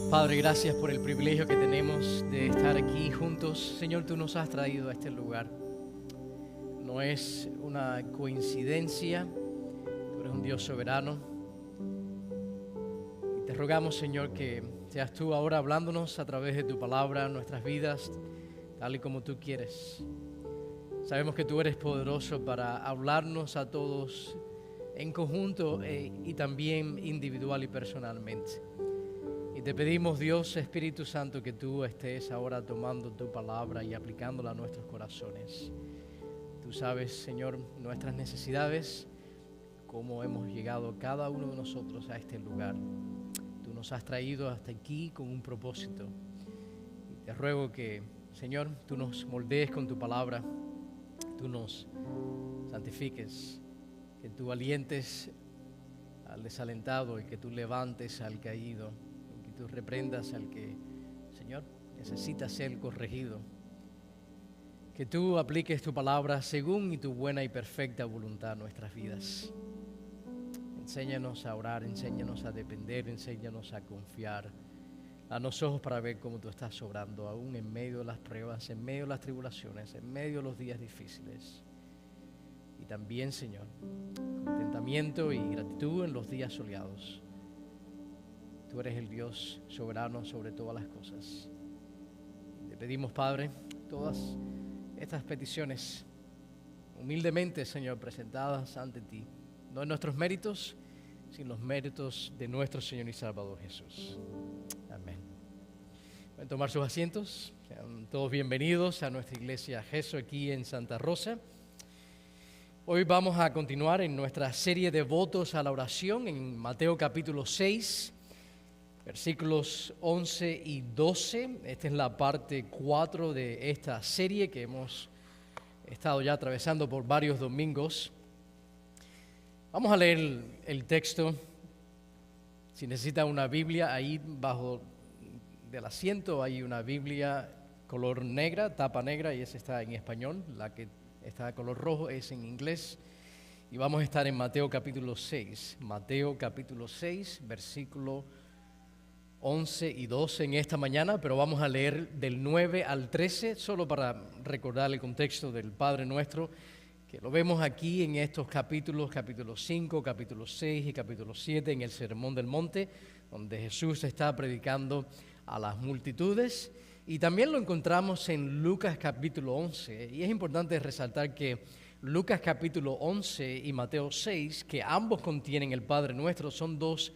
Padre, gracias por el privilegio que tenemos de estar aquí juntos. Señor, tú nos has traído a este lugar. No es una coincidencia, tú eres un Dios soberano. Y te rogamos, Señor, que seas tú ahora hablándonos a través de tu palabra en nuestras vidas, tal y como tú quieres. Sabemos que tú eres poderoso para hablarnos a todos en conjunto y también individual y personalmente. Y te pedimos, Dios, Espíritu Santo, que tú estés ahora tomando tu palabra y aplicándola a nuestros corazones. Tú sabes, Señor, nuestras necesidades, cómo hemos llegado cada uno de nosotros a este lugar. Tú nos has traído hasta aquí con un propósito. Y te ruego que, Señor, tú nos moldees con tu palabra, tú nos santifiques, que tú alientes al desalentado y que tú levantes al caído. Tú reprendas al que, Señor, necesita ser corregido. Que tú apliques tu palabra según tu buena y perfecta voluntad a nuestras vidas. Enséñanos a orar, enséñanos a depender, enséñanos a confiar. Danos ojos para ver cómo tú estás obrando, aún en medio de las pruebas, en medio de las tribulaciones, en medio de los días difíciles. Y también, Señor, contentamiento y gratitud en los días soleados. Tú eres el Dios soberano sobre todas las cosas. Te pedimos, Padre, todas estas peticiones humildemente, Señor, presentadas ante ti, no en nuestros méritos, sino los méritos de nuestro Señor y Salvador Jesús. Amén. Pueden tomar sus asientos. Sean todos bienvenidos a nuestra iglesia Jesús aquí en Santa Rosa. Hoy vamos a continuar en nuestra serie de votos a la oración en Mateo capítulo 6. Versículos 11 y 12, esta es la parte 4 de esta serie que hemos estado ya atravesando por varios domingos. Vamos a leer el texto. Si necesita una Biblia, ahí bajo del asiento hay una Biblia color negra, tapa negra, y esa está en español. La que está de color rojo es en inglés. Y vamos a estar en Mateo capítulo 6. Mateo capítulo 6, versículo 11 y 12 en esta mañana, pero vamos a leer del 9 al 13, solo para recordar el contexto del Padre Nuestro, que lo vemos aquí en estos capítulos, capítulo 5, capítulo 6 y capítulo 7, en el Sermón del Monte, donde Jesús está predicando a las multitudes, y también lo encontramos en Lucas capítulo 11, y es importante resaltar que Lucas capítulo 11 y Mateo 6, que ambos contienen el Padre Nuestro, son dos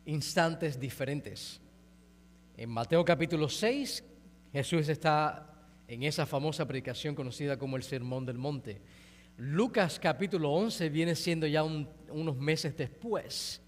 instantes diferentes. En Mateo capítulo 6, Jesús está en esa famosa predicación conocida como el Sermón del Monte. Lucas capítulo 11 viene siendo ya unos meses después.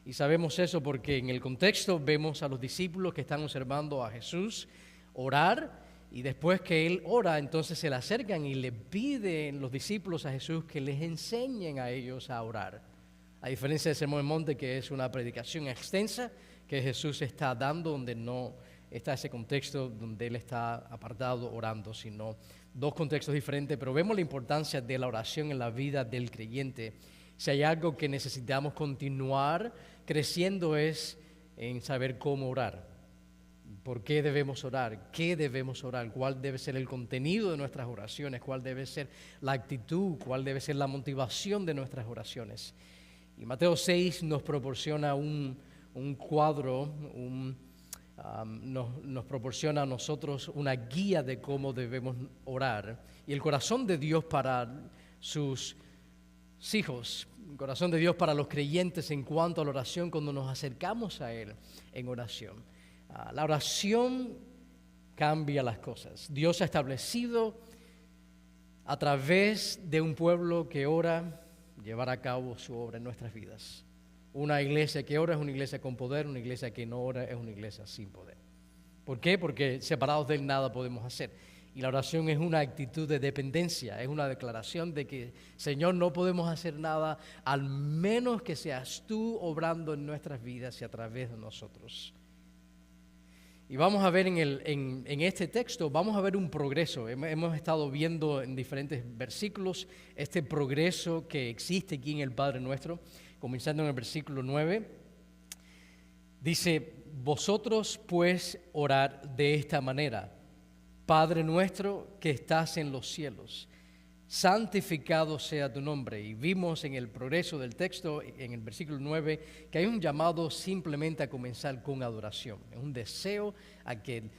Y sabemos eso porque en el contexto vemos a los discípulos que están observando a Jesús orar, y después que Él ora, entonces se le acercan y le piden los discípulos a Jesús que les enseñen a ellos a orar. A diferencia del Sermón del Monte, que es una predicación extensa que Jesús está dando, donde no está ese contexto donde Él está apartado orando, sino dos contextos diferentes, pero vemos la importancia de la oración en la vida del creyente. Si hay algo que necesitamos continuar creciendo es en saber cómo orar. ¿Por qué debemos orar? ¿Qué debemos orar? ¿Cuál debe ser el contenido de nuestras oraciones? ¿Cuál debe ser la actitud? ¿Cuál debe ser la motivación de nuestras oraciones? Y Mateo 6 nos proporciona un cuadro, nos proporciona a nosotros una guía de cómo debemos orar. Y el corazón de Dios para sus hijos, el corazón de Dios para los creyentes en cuanto a la oración cuando nos acercamos a Él en oración. La oración cambia las cosas. Dios ha establecido a través de un pueblo que ora, llevar a cabo su obra en nuestras vidas. Una iglesia que ora es una iglesia con poder, una iglesia que no ora es una iglesia sin poder. ¿Por qué? Porque separados de Él nada podemos hacer. Y la oración es una actitud de dependencia, es una declaración de que, Señor, no podemos hacer nada al menos que seas tú obrando en nuestras vidas y a través de nosotros. Y vamos a ver en este texto, vamos a ver un progreso. Hemos estado viendo en diferentes versículos este progreso que existe aquí en el Padre Nuestro, comenzando en el versículo 9. Dice, vosotros pues orad de esta manera: Padre nuestro que estás en los cielos, santificado sea tu nombre. Y vimos en el progreso del texto, en el versículo 9, que hay un llamado simplemente a comenzar con adoración. Es un deseo a que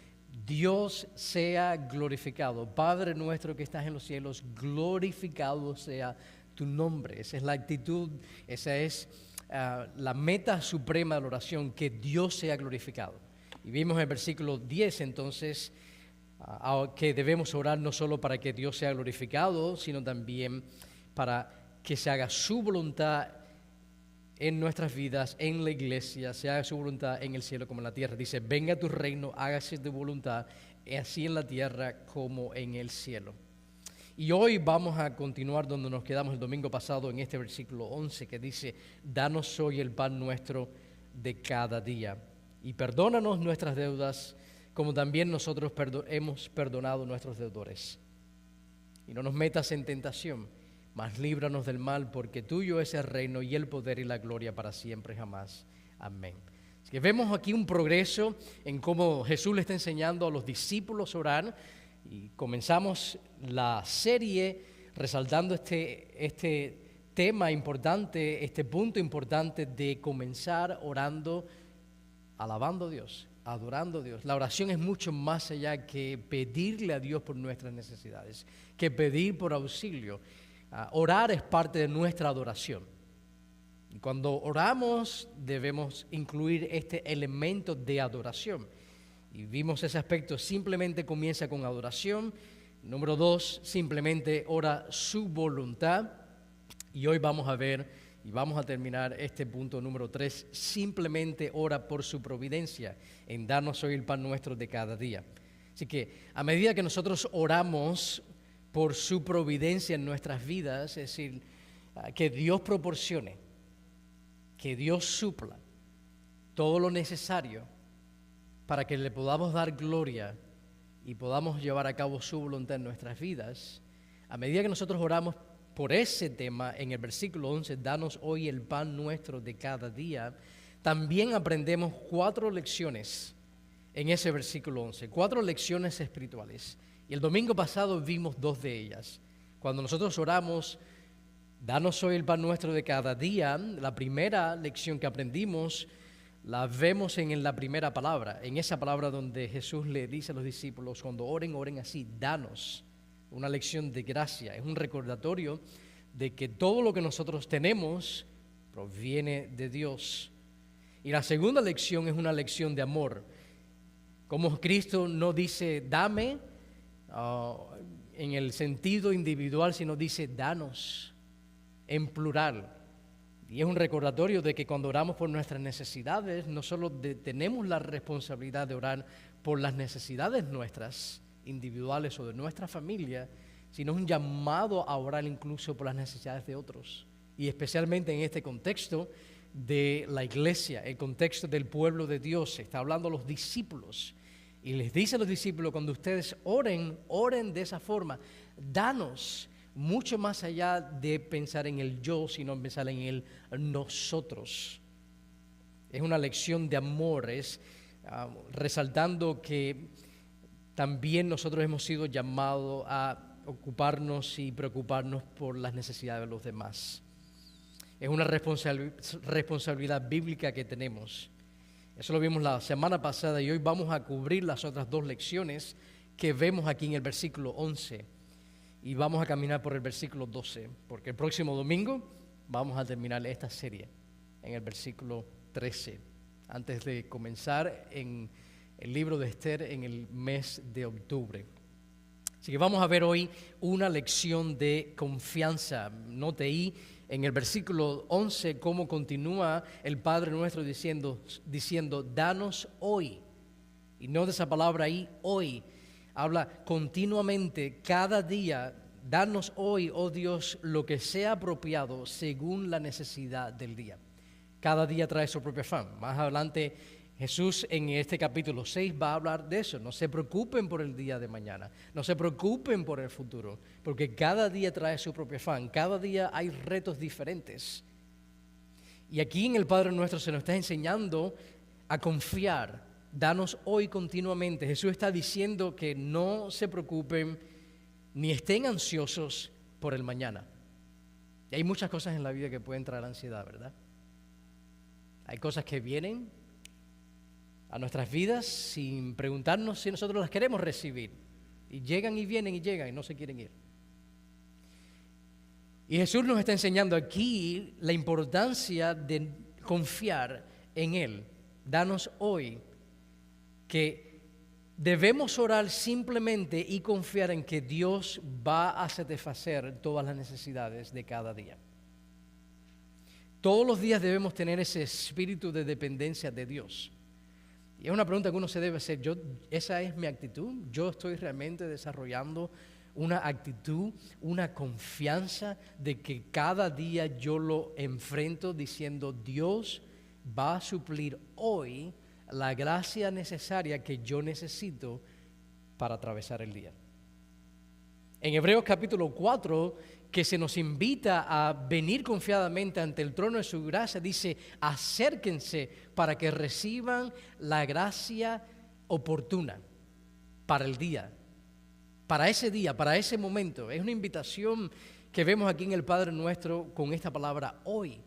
Dios sea glorificado. Padre nuestro que estás en los cielos, glorificado sea tu nombre. Esa es la actitud, esa es la meta suprema de la oración, que Dios sea glorificado. Y vimos en el versículo 10 entonces que debemos orar no solo para que Dios sea glorificado, sino también para que se haga su voluntad en nuestras vidas, en la iglesia, se haga su voluntad en el cielo como en la tierra. Dice: venga tu reino, hágase tu voluntad, así en la tierra como en el cielo. Y hoy vamos a continuar donde nos quedamos el domingo pasado, en este versículo 11, que dice: danos hoy el pan nuestro de cada día, y perdónanos nuestras deudas, como también nosotros hemos perdonado a nuestros deudores. Y no nos metas en tentación, mas líbranos del mal, porque tuyo es el reino y el poder y la gloria para siempre y jamás. Amén. Así que vemos aquí un progreso en cómo Jesús le está enseñando a los discípulos a orar, y comenzamos la serie resaltando este tema importante, este punto importante de comenzar orando, alabando a Dios, adorando a Dios. La oración es mucho más allá que pedirle a Dios por nuestras necesidades, que pedir por auxilio. Orar es parte de nuestra adoración. Y cuando oramos debemos incluir este elemento de adoración. Y vimos ese aspecto: simplemente comienza con adoración. Número 2, simplemente ora su voluntad. Y hoy vamos a ver y vamos a terminar este punto número 3, simplemente ora por su providencia, en darnos hoy el pan nuestro de cada día. Así que a medida que nosotros oramos por su providencia en nuestras vidas, es decir, que Dios proporcione, que Dios supla todo lo necesario para que le podamos dar gloria y podamos llevar a cabo su voluntad en nuestras vidas, a medida que nosotros oramos por ese tema, en el versículo 11, danos hoy el pan nuestro de cada día, también aprendemos 4 lecciones en ese versículo 11, 4 lecciones espirituales. Y el domingo pasado vimos 2 de ellas. Cuando nosotros oramos, danos hoy el pan nuestro de cada día, la primera lección que aprendimos la vemos en la primera palabra, en esa palabra donde Jesús le dice a los discípulos: cuando oren, oren así, danos. Una lección de gracia, es un recordatorio de que todo lo que nosotros tenemos proviene de Dios. Y la segunda lección es una lección de amor. Como Cristo no dice dame en el sentido individual, sino dice danos en plural. Y es un recordatorio de que cuando oramos por nuestras necesidades, no solo tenemos la responsabilidad de orar por las necesidades nuestras, individuales o de nuestra familia, sino un llamado a orar incluso por las necesidades de otros. Y especialmente en este contexto de la iglesia, el contexto del pueblo de Dios, se está hablando a los discípulos. Y les dice a los discípulos: cuando ustedes oren, oren de esa forma. Danos, mucho más allá de pensar en el yo, sino pensar en el nosotros. Es una lección de amor, es resaltando que también nosotros hemos sido llamados a ocuparnos y preocuparnos por las necesidades de los demás. Es una responsabilidad bíblica que tenemos. Eso lo vimos la semana pasada y hoy vamos a cubrir las otras 2 lecciones que vemos aquí en el versículo 11. Y vamos a caminar por el versículo 12, porque el próximo domingo vamos a terminar esta serie en el versículo 13, antes de comenzar en el libro de Esther en el mes de octubre. Así que vamos a ver hoy una lección de confianza. Note ahí en el versículo 11 cómo continúa el Padre nuestro diciendo, danos hoy. Y no de esa palabra ahí, hoy. Habla continuamente, cada día, danos hoy, oh Dios, lo que sea apropiado según la necesidad del día. Cada día trae su propio afán. Más adelante Jesús en este capítulo 6 va a hablar de eso. No se preocupen por el día de mañana, no se preocupen por el futuro, porque cada día trae su propio afán, cada día hay retos diferentes. Y aquí en el Padre Nuestro se nos está enseñando a confiar. Danos hoy continuamente. Jesús está diciendo que no se preocupen ni estén ansiosos por el mañana. Y hay muchas cosas en la vida que pueden traer ansiedad, ¿verdad? Hay cosas que vienen a nuestras vidas sin preguntarnos si nosotros las queremos recibir. Y llegan y vienen y llegan y no se quieren ir. Y Jesús nos está enseñando aquí la importancia de confiar en Él. Danos hoy que debemos orar simplemente y confiar en que Dios va a satisfacer todas las necesidades de cada día. Todos los días debemos tener ese espíritu de dependencia de Dios. Y es una pregunta que uno se debe hacer. ¿Esa es mi actitud? ¿Yo estoy realmente desarrollando una actitud, una confianza de que cada día yo lo enfrento diciendo Dios va a suplir hoy la gracia necesaria que yo necesito para atravesar el día? En Hebreos capítulo 4, que se nos invita a venir confiadamente ante el trono de su gracia, dice, acérquense para que reciban la gracia oportuna para el día, para ese momento. Es una invitación que vemos aquí en el Padre Nuestro con esta palabra hoy,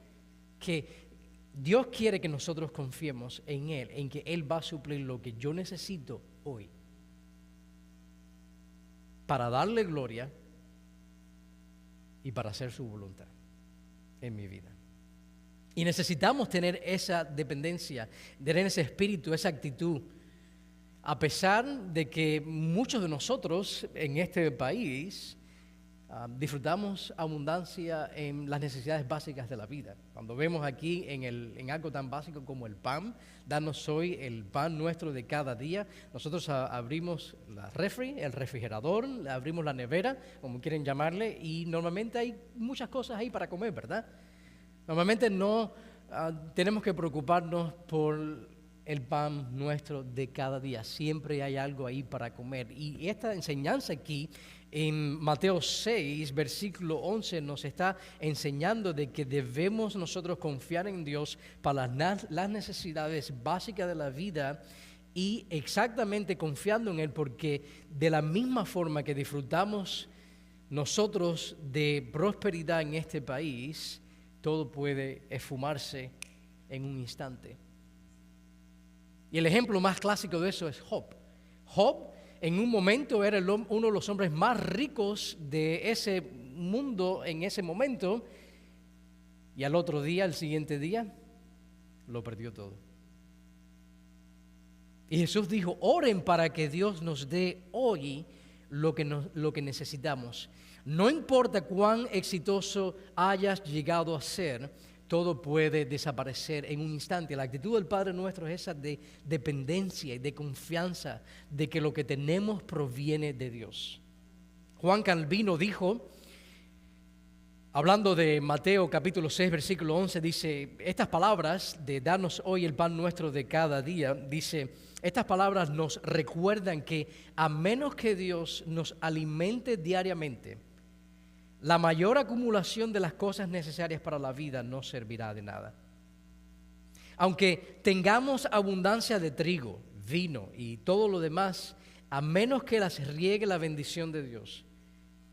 que Dios quiere que nosotros confiemos en Él, en que Él va a suplir lo que yo necesito hoy para darle gloria y para hacer su voluntad en mi vida. Y necesitamos tener esa dependencia, tener ese espíritu, esa actitud, a pesar de que muchos de nosotros en este país disfrutamos abundancia en las necesidades básicas de la vida. Cuando vemos aquí en algo tan básico como el pan, danos hoy el pan nuestro de cada día, nosotros abrimos el refrigerador, abrimos la nevera, como quieren llamarle, y normalmente hay muchas cosas ahí para comer, ¿verdad? Normalmente no tenemos que preocuparnos por el pan nuestro de cada día. Siempre hay algo ahí para comer. Y esta enseñanza aquí en Mateo 6, versículo 11, nos está enseñando de que debemos nosotros confiar en Dios para las necesidades básicas de la vida y exactamente confiando en Él, porque de la misma forma que disfrutamos nosotros de prosperidad en este país, todo puede esfumarse en un instante. Y el ejemplo más clásico de eso es Job. Job en un momento era uno de los hombres más ricos de ese mundo en ese momento, y al otro día, al siguiente día, lo perdió todo. Y Jesús dijo, oren para que Dios nos dé hoy lo que necesitamos. No importa cuán exitoso hayas llegado a ser, todo puede desaparecer en un instante. La actitud del Padre Nuestro es esa de dependencia y de confianza de que lo que tenemos proviene de Dios. Juan Calvino dijo, hablando de Mateo capítulo 6, versículo 11, dice, estas palabras de darnos hoy el pan nuestro de cada día, dice, estas palabras nos recuerdan que a menos que Dios nos alimente diariamente, la mayor acumulación de las cosas necesarias para la vida no servirá de nada. Aunque tengamos abundancia de trigo, vino y todo lo demás, a menos que las riegue la bendición de Dios,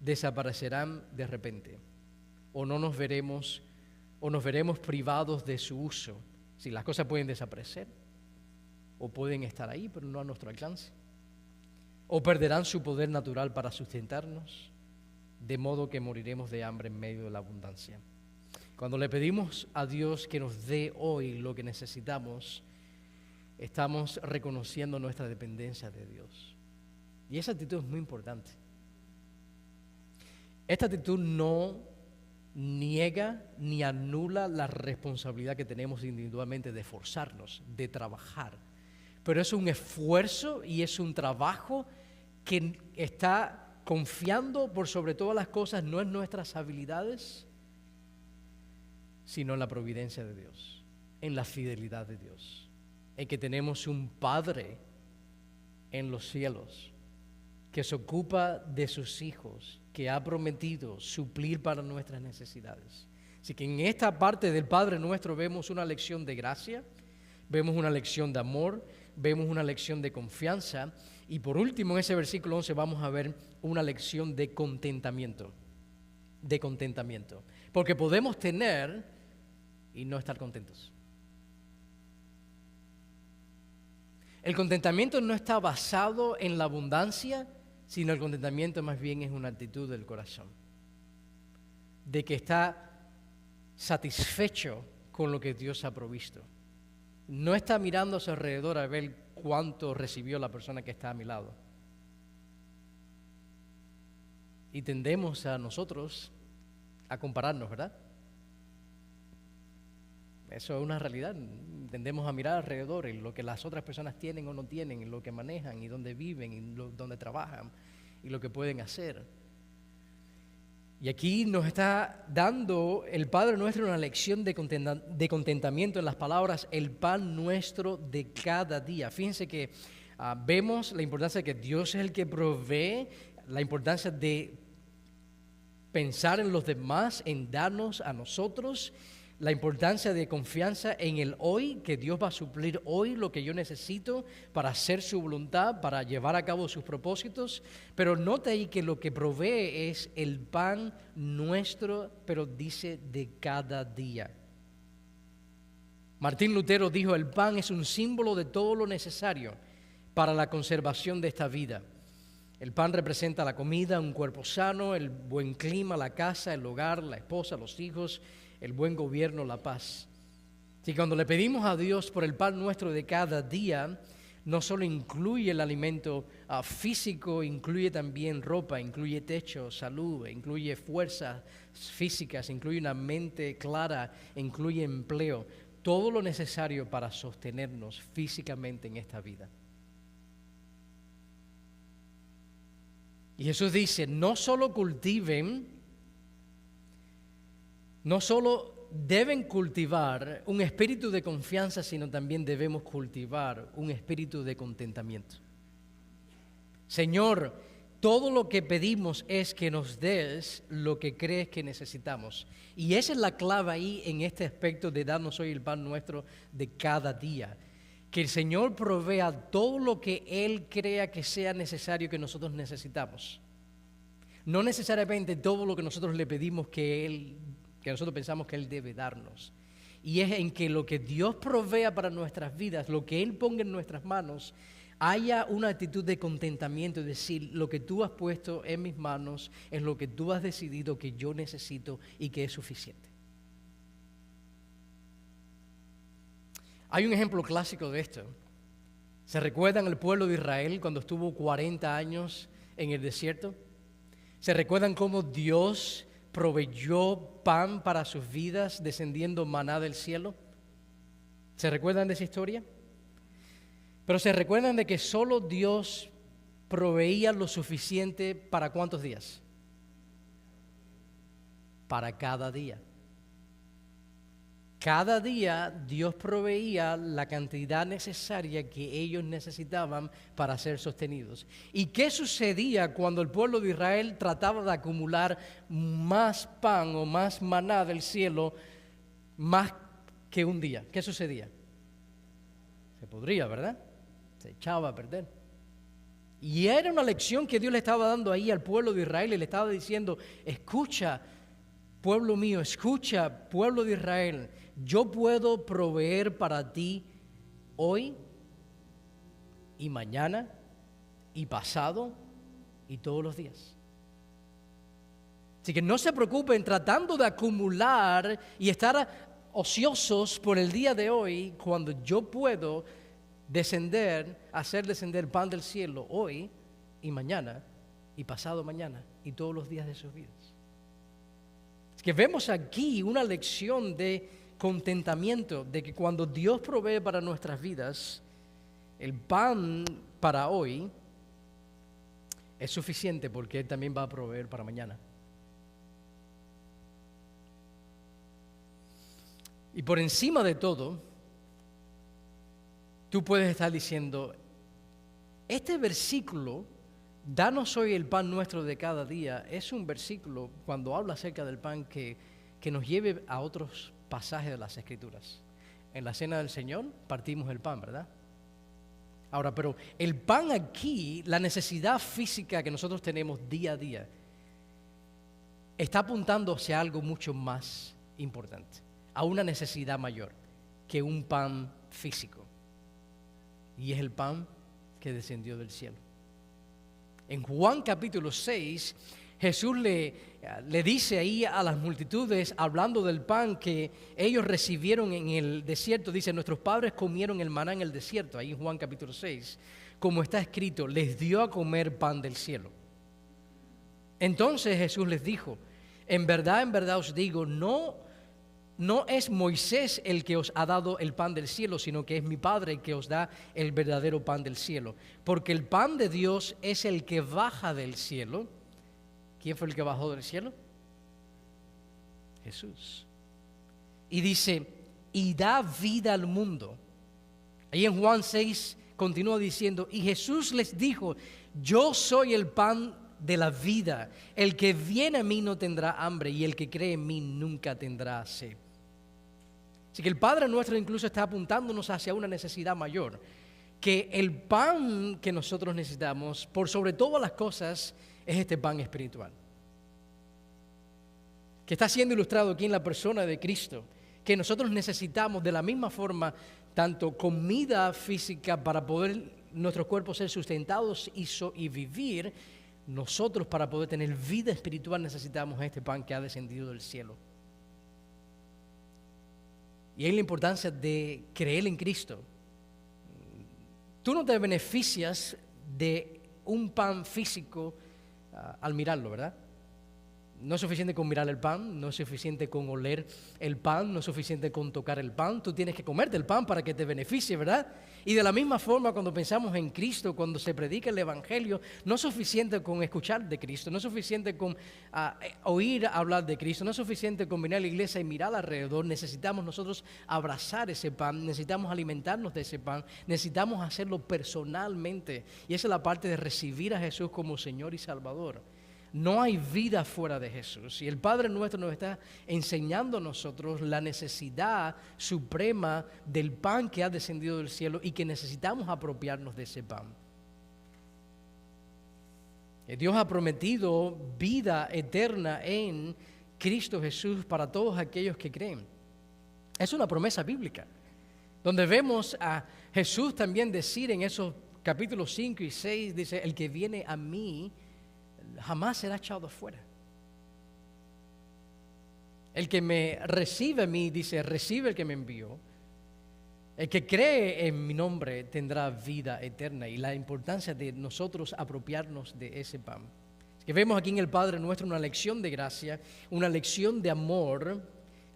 desaparecerán de repente. O nos veremos privados de su uso. Si las cosas pueden desaparecer, o pueden estar ahí, pero no a nuestro alcance. O perderán su poder natural para sustentarnos, de modo que moriremos de hambre en medio de la abundancia. Cuando le pedimos a Dios que nos dé hoy lo que necesitamos, estamos reconociendo nuestra dependencia de Dios. Y esa actitud es muy importante. Esta actitud no niega ni anula la responsabilidad que tenemos individualmente de esforzarnos, de trabajar. Pero es un esfuerzo y es un trabajo que está confiando por sobre todas las cosas, no en nuestras habilidades, sino en la providencia de Dios, en la fidelidad de Dios, en que tenemos un Padre en los cielos que se ocupa de sus hijos, que ha prometido suplir para nuestras necesidades. Así que en esta parte del Padre Nuestro vemos una lección de gracia, vemos una lección de amor, vemos una lección de confianza y por último en ese versículo 11 vamos a ver una lección de contentamiento. De contentamiento. Porque podemos tener y no estar contentos. El contentamiento no está basado en la abundancia, sino el contentamiento más bien es una actitud del corazón. De que está satisfecho con lo que Dios ha provisto. No está mirando a su alrededor a ver cuánto recibió la persona que está a mi lado. Y tendemos a nosotros a compararnos, ¿verdad? Eso es una realidad. Tendemos a mirar alrededor en lo que las otras personas tienen o no tienen, en lo que manejan y dónde viven y dónde trabajan y lo que pueden hacer. Y aquí nos está dando el Padre Nuestro una lección de contentamiento en las palabras, el pan nuestro de cada día. Fíjense que vemos la importancia de que Dios es el que provee, la importancia de pensar en los demás, en darnos a nosotros, la importancia de confianza en el hoy, que Dios va a suplir hoy lo que yo necesito para hacer su voluntad, para llevar a cabo sus propósitos. Pero note ahí que lo que provee es el pan nuestro, pero dice de cada día. Martín Lutero dijo, el pan es un símbolo de todo lo necesario para la conservación de esta vida. El pan representa la comida, un cuerpo sano, el buen clima, la casa, el hogar, la esposa, los hijos, el buen gobierno, la paz. Y cuando le pedimos a Dios por el pan nuestro de cada día, no solo incluye el alimento físico, incluye también ropa, incluye techo, salud, incluye fuerzas físicas, incluye una mente clara, incluye empleo, todo lo necesario para sostenernos físicamente en esta vida. Y Jesús dice, no solo deben cultivar un espíritu de confianza, sino también debemos cultivar un espíritu de contentamiento. Señor, todo lo que pedimos es que nos des lo que crees que necesitamos. Y esa es la clave ahí en este aspecto de darnos hoy el pan nuestro de cada día. Que el Señor provea todo lo que Él crea que sea necesario que nosotros necesitamos. No necesariamente todo lo que nosotros le pedimos que nosotros pensamos que Él debe darnos. Y es en que lo que Dios provea para nuestras vidas, lo que Él ponga en nuestras manos, haya una actitud de contentamiento, es decir, lo que tú has puesto en mis manos es lo que tú has decidido que yo necesito y que es suficiente. Hay un ejemplo clásico de esto. ¿Se recuerdan el pueblo de Israel cuando estuvo 40 años en el desierto? ¿Se recuerdan cómo Dios proveyó pan para sus vidas descendiendo maná del cielo? ¿Se recuerdan de esa historia? Pero ¿se recuerdan de que solo Dios proveía lo suficiente para cuántos días? Para cada día. Cada día Dios proveía la cantidad necesaria que ellos necesitaban para ser sostenidos. ¿Y qué sucedía cuando el pueblo de Israel trataba de acumular más pan o más maná del cielo más que un día? ¿Qué sucedía? Se podría, ¿verdad? Se echaba a perder. Y era una lección que Dios le estaba dando ahí al pueblo de Israel y le estaba diciendo, escucha, pueblo mío, escucha, pueblo de Israel, yo puedo proveer para ti hoy y mañana y pasado y todos los días. Así que no se preocupen tratando de acumular y estar ociosos por el día de hoy cuando yo puedo hacer descender pan del cielo hoy y mañana y pasado mañana y todos los días de sus vidas. Es que vemos aquí una lección de contentamiento, de que cuando Dios provee para nuestras vidas, el pan para hoy es suficiente porque Él también va a proveer para mañana. Y por encima de todo, tú puedes estar diciendo, este versículo, danos hoy el pan nuestro de cada día, es un versículo cuando habla acerca del pan que nos lleve a otros pasajes de las Escrituras. en la cena del Señor partimos el pan, ¿verdad? Ahora, pero el pan aquí, la necesidad física que nosotros tenemos día a día, está apuntando hacia algo mucho más importante, a una necesidad mayor que un pan físico. Y es el pan que descendió del cielo. En Juan capítulo 6, Jesús le dice ahí a las multitudes, hablando del pan que ellos recibieron en el desierto, dice, nuestros padres comieron el maná en el desierto, ahí en Juan capítulo 6, como está escrito, les dio a comer pan del cielo. Entonces Jesús les dijo, en verdad os digo, no es Moisés el que os ha dado el pan del cielo, sino que es mi Padre el que os da el verdadero pan del cielo. Porque el pan de Dios es el que baja del cielo. ¿Quién fue el que bajó del cielo? Jesús. Y dice, y da vida al mundo. Ahí en Juan 6 continúa diciendo, y Jesús les dijo, yo soy el pan de la vida. El que viene a mí no tendrá hambre, y el que cree en mí nunca tendrá sed. Así que el Padre nuestro incluso está apuntándonos hacia una necesidad mayor, que el pan que nosotros necesitamos, por sobre todas las cosas, es este pan espiritual, que está siendo ilustrado aquí en la persona de Cristo, que nosotros necesitamos de la misma forma, tanto comida física para poder nuestros cuerpos ser sustentados y vivir, nosotros para poder tener vida espiritual necesitamos este pan que ha descendido del cielo. Y ahí la importancia de creer en Cristo. Tú no te beneficias de un pan físico al mirarlo, ¿verdad? No es suficiente con mirar el pan, no es suficiente con oler el pan, no es suficiente con tocar el pan. Tú tienes que comerte el pan para que te beneficie, ¿verdad? Y de la misma forma, cuando pensamos en Cristo, cuando se predica el Evangelio, no es suficiente con escuchar de Cristo, no es suficiente con oír hablar de Cristo, no es suficiente con venir a la iglesia y mirar alrededor. Necesitamos nosotros abrazar ese pan, necesitamos alimentarnos de ese pan, necesitamos hacerlo personalmente. Y esa es la parte de recibir a Jesús como Señor y Salvador. No hay vida fuera de Jesús. Y el Padre nuestro nos está enseñando a nosotros la necesidad suprema del pan que ha descendido del cielo y que necesitamos apropiarnos de ese pan. Dios ha prometido vida eterna en Cristo Jesús para todos aquellos que creen. Es una promesa bíblica, donde vemos a Jesús también decir en esos capítulos 5 y 6, dice, el que viene a mí jamás será echado afuera. El que me recibe a mí, dice, recibe el que me envió. El que cree en mi nombre tendrá vida eterna. Y la importancia de nosotros apropiarnos de ese pan. Que vemos aquí en el Padre nuestro una lección de gracia, una lección de amor,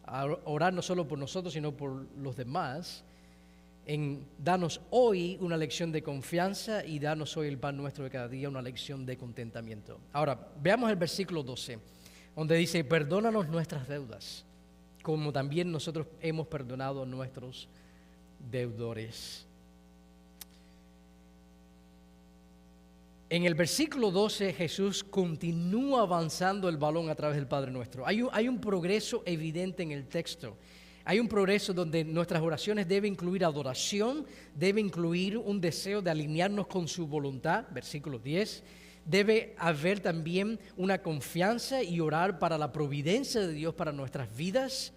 a orar no solo por nosotros, sino por los demás, en darnos hoy una lección de confianza y darnos hoy el pan nuestro de cada día, una lección de contentamiento. Ahora, veamos el versículo 12, donde dice, perdónanos nuestras deudas, como también nosotros hemos perdonado a nuestros deudores. En el versículo 12 Jesús continúa avanzando el balón a través del Padre Nuestro. Hay un progreso evidente en el texto. Hay un progreso donde nuestras oraciones deben incluir adoración, debe incluir un deseo de alinearnos con su voluntad, versículo 10. Debe haber también una confianza y orar para la providencia de Dios para nuestras vidas.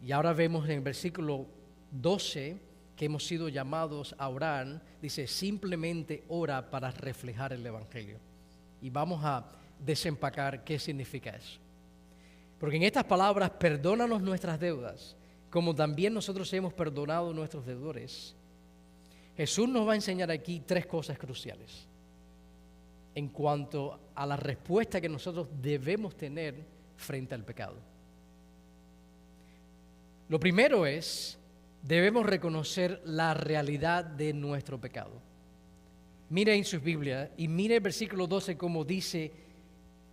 Y ahora vemos en el versículo 12 que hemos sido llamados a orar, dice, simplemente ora para reflejar el Evangelio. Y vamos a desempacar qué significa eso. Porque en estas palabras, perdónanos nuestras deudas, como también nosotros hemos perdonado a nuestros deudores. Jesús nos va a enseñar aquí tres cosas cruciales en cuanto a la respuesta que nosotros debemos tener frente al pecado. Lo primero es, debemos reconocer la realidad de nuestro pecado. Mire en sus Biblias y mire el versículo 12 como dice,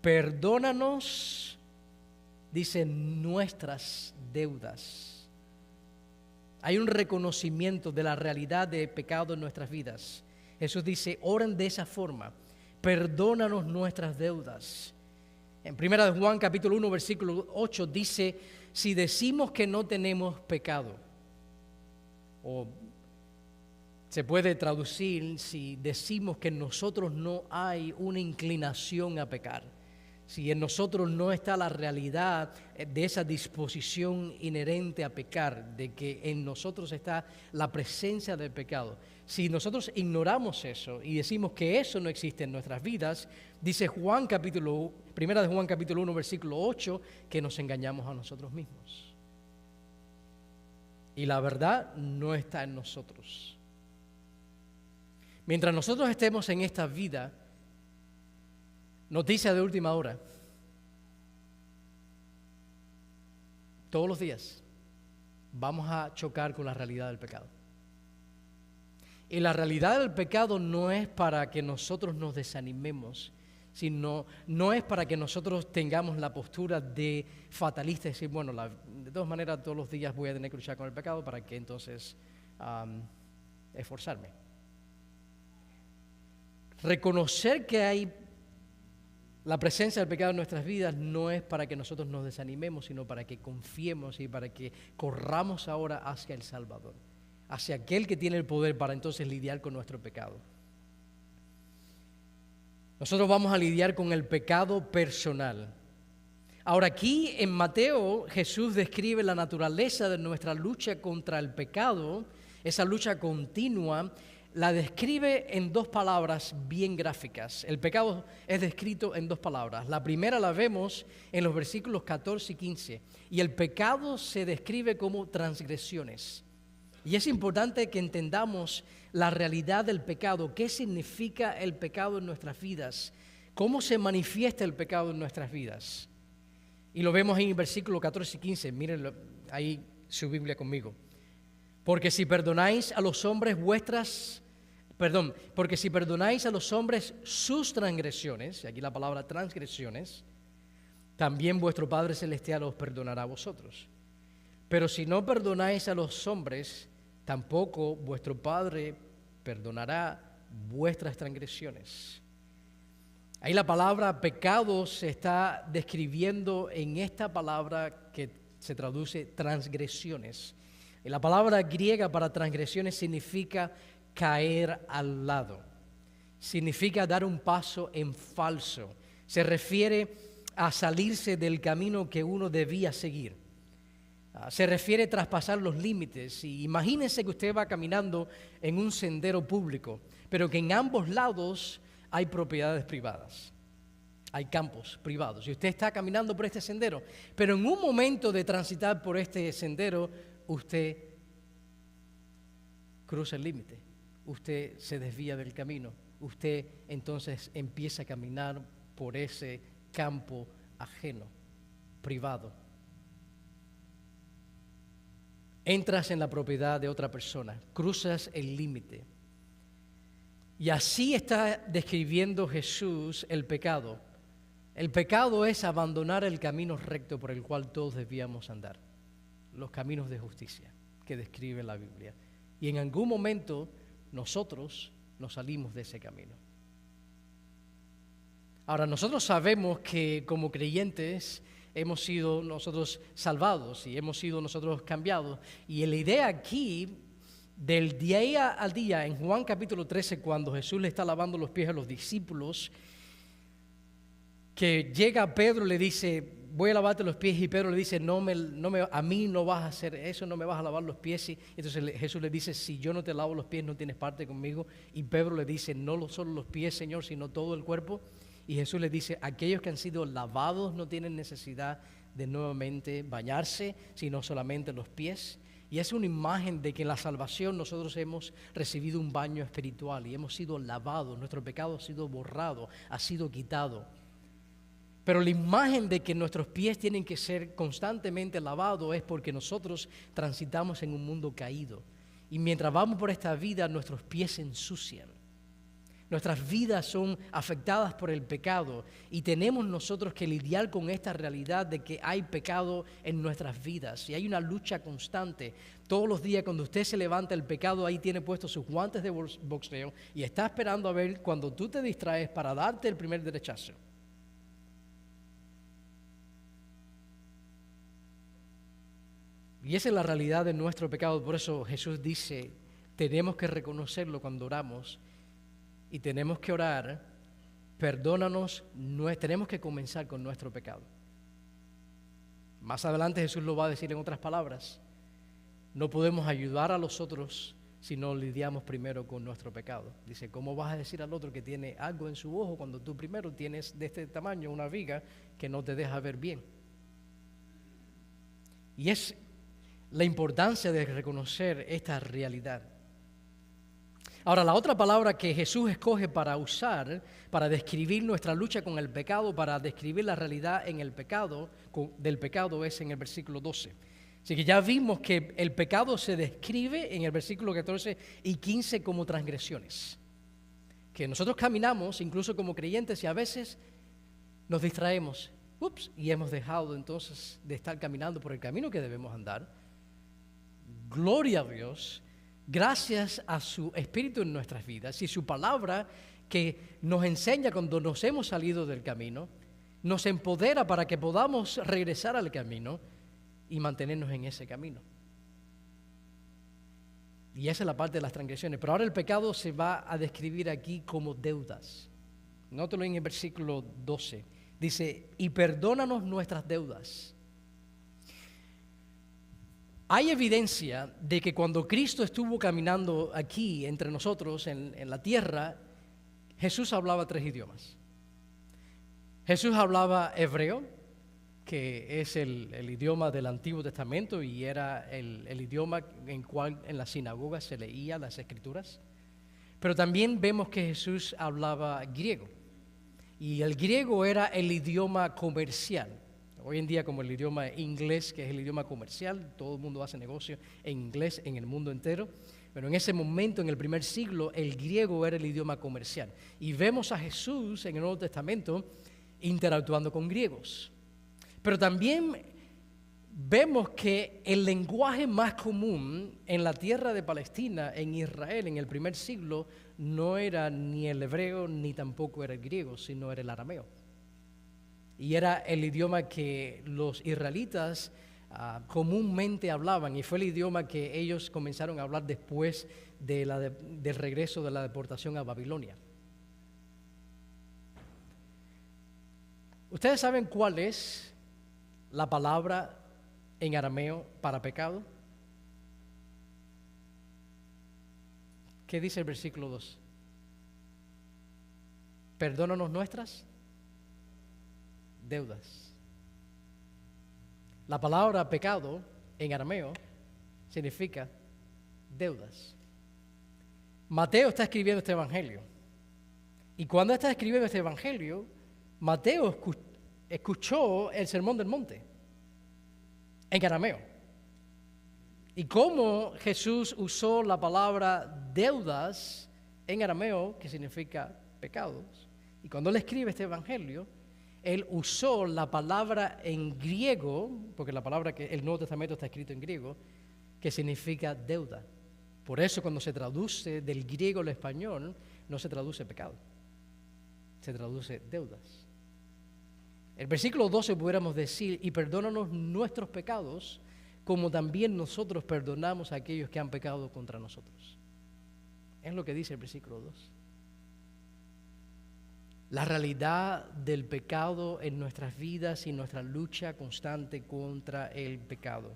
perdónanos, dice, nuestras deudas. Hay un reconocimiento de la realidad de pecado en nuestras vidas. Jesús dice, oren de esa forma, perdónanos nuestras deudas. En 1 Juan capítulo 1 versículo 8 dice, si decimos que no tenemos pecado, o se puede traducir si decimos que en nosotros no hay una inclinación a pecar. Si en nosotros no está la realidad de esa disposición inherente a pecar, de que en nosotros está la presencia del pecado. Si nosotros ignoramos eso y decimos que eso no existe en nuestras vidas, dice Primera de Juan capítulo 1, versículo 8, que nos engañamos a nosotros mismos. Y la verdad no está en nosotros. Mientras nosotros estemos en esta vida, noticia de última hora, todos los días vamos a chocar con la realidad del pecado. Y la realidad del pecado no es para que nosotros nos desanimemos, sino no es para que nosotros tengamos la postura de fatalista y decir, bueno, de todas maneras todos los días voy a tener que luchar con el pecado para que entonces esforzarme. Reconocer que hay la presencia del pecado en nuestras vidas no es para que nosotros nos desanimemos, sino para que confiemos y para que corramos ahora hacia el Salvador, hacia aquel que tiene el poder para entonces lidiar con nuestro pecado. Nosotros vamos a lidiar con el pecado personal. Ahora aquí en Mateo Jesús describe la naturaleza de nuestra lucha contra el pecado, esa lucha continua, la describe en dos palabras bien gráficas. El pecado es descrito en dos palabras. La primera la vemos en los versículos 14 y 15. Y el pecado se describe como transgresiones. Y es importante que entendamos la realidad del pecado. ¿Qué significa el pecado en nuestras vidas? ¿Cómo se manifiesta el pecado en nuestras vidas? Y lo vemos en el versículo 14 y 15. Mírenlo ahí su Biblia conmigo. Porque si perdonáis a los hombres sus transgresiones, y aquí la palabra transgresiones, también vuestro Padre Celestial os perdonará a vosotros. Pero si no perdonáis a los hombres, tampoco vuestro Padre perdonará vuestras transgresiones. Ahí la palabra pecado se está describiendo en esta palabra que se traduce transgresiones. Y la palabra griega para transgresiones significa caer al lado. Significa dar un paso en falso. Se refiere a salirse del camino que uno debía seguir. Se refiere a traspasar los límites. Y imagínense que usted va caminando en un sendero público, pero que en ambos lados hay propiedades privadas. Hay campos privados. Y usted está caminando por este sendero, pero en un momento de transitar por este sendero, usted cruza el límite. Usted se desvía del camino. Usted entonces empieza a caminar por ese campo ajeno, privado. Entras en la propiedad de otra persona, cruzas el límite. Y así está describiendo Jesús el pecado. El pecado es abandonar el camino recto por el cual todos debíamos andar, los caminos de justicia que describe la Biblia. Y en algún momento nosotros nos salimos de ese camino. Ahora, nosotros sabemos que como creyentes hemos sido nosotros salvados y hemos sido nosotros cambiados. Y la idea aquí, del día al día, en Juan capítulo 13, cuando Jesús le está lavando los pies a los discípulos, que llega Pedro y le dice, voy a lavarte los pies, y Pedro le dice, a mí no vas a hacer eso, no me vas a lavar los pies. Y entonces Jesús le dice, si yo no te lavo los pies, no tienes parte conmigo. Y Pedro le dice, no solo los pies, Señor, sino todo el cuerpo. Y Jesús le dice, aquellos que han sido lavados no tienen necesidad de nuevamente bañarse, sino solamente los pies. Y es una imagen de que en la salvación nosotros hemos recibido un baño espiritual y hemos sido lavados, nuestro pecado ha sido borrado, ha sido quitado. Pero la imagen de que nuestros pies tienen que ser constantemente lavados es porque nosotros transitamos en un mundo caído. Y mientras vamos por esta vida, nuestros pies se ensucian. Nuestras vidas son afectadas por el pecado y tenemos nosotros que lidiar con esta realidad de que hay pecado en nuestras vidas. Y hay una lucha constante. Todos los días cuando usted se levanta, el pecado ahí tiene puestos sus guantes de boxeo y está esperando a ver cuando tú te distraes para darte el primer derechazo. Y esa es la realidad de nuestro pecado. Por eso Jesús dice, tenemos que reconocerlo cuando oramos y tenemos que orar, perdónanos, tenemos que comenzar con nuestro pecado. Más adelante Jesús lo va a decir en otras palabras. No podemos ayudar a los otros si no lidiamos primero con nuestro pecado. Dice, ¿cómo vas a decir al otro que tiene algo en su ojo cuando tú primero tienes de este tamaño una viga que no te deja ver bien? Y es la importancia de reconocer esta realidad. Ahora, la otra palabra que Jesús escoge para usar, para describir nuestra lucha con el pecado, para describir la realidad en el pecado, del pecado, es en el versículo 12. Así que ya vimos que el pecado se describe en el versículo 14 y 15 como transgresiones. Que nosotros caminamos, incluso como creyentes, y a veces nos distraemos. Y hemos dejado entonces de estar caminando por el camino que debemos andar. Gloria a Dios, gracias a su Espíritu en nuestras vidas y su palabra que nos enseña cuando nos hemos salido del camino, nos empodera para que podamos regresar al camino y mantenernos en ese camino. Y esa es la parte de las transgresiones. Pero ahora el pecado se va a describir aquí como deudas. Nótalo en el versículo 12. Dice, y perdónanos nuestras deudas. Hay evidencia de que cuando Cristo estuvo caminando aquí entre nosotros en la tierra, Jesús hablaba 3 idiomas. Jesús hablaba hebreo, que es el idioma del Antiguo Testamento y era el idioma en cual en la sinagoga se leía las Escrituras. Pero también vemos que Jesús hablaba griego. Y el griego era el idioma comercial. Hoy en día como el idioma inglés, que es el idioma comercial, todo el mundo hace negocio en inglés en el mundo entero. Pero en ese momento, en el primer siglo, el griego era el idioma comercial. Y vemos a Jesús en el Nuevo Testamento interactuando con griegos. Pero también vemos que el lenguaje más común en la tierra de Palestina, en Israel, en el primer siglo, no era ni el hebreo ni tampoco era el griego, sino era el arameo. Y era el idioma que los israelitas comúnmente hablaban, y fue el idioma que ellos comenzaron a hablar después del regreso de la deportación a Babilonia. ¿Ustedes saben cuál es la palabra en arameo para pecado? ¿Qué dice el versículo 2? Perdónanos nuestras deudas. La palabra pecado en arameo significa deudas. Mateo está escribiendo este evangelio. Y cuando está escribiendo este evangelio, Mateo escuchó el Sermón del Monte en arameo. Y cómo Jesús usó la palabra deudas en arameo, que significa pecados. Y cuando él escribe este evangelio, él usó la palabra en griego, porque la palabra que el Nuevo Testamento está escrito en griego, que significa deuda. Por eso cuando se traduce del griego al español, no se traduce pecado, se traduce deudas. El versículo 12 pudiéramos decir, y perdónanos nuestros pecados, como también nosotros perdonamos a aquellos que han pecado contra nosotros. Es lo que dice el versículo 2. La realidad del pecado en nuestras vidas y nuestra lucha constante contra el pecado.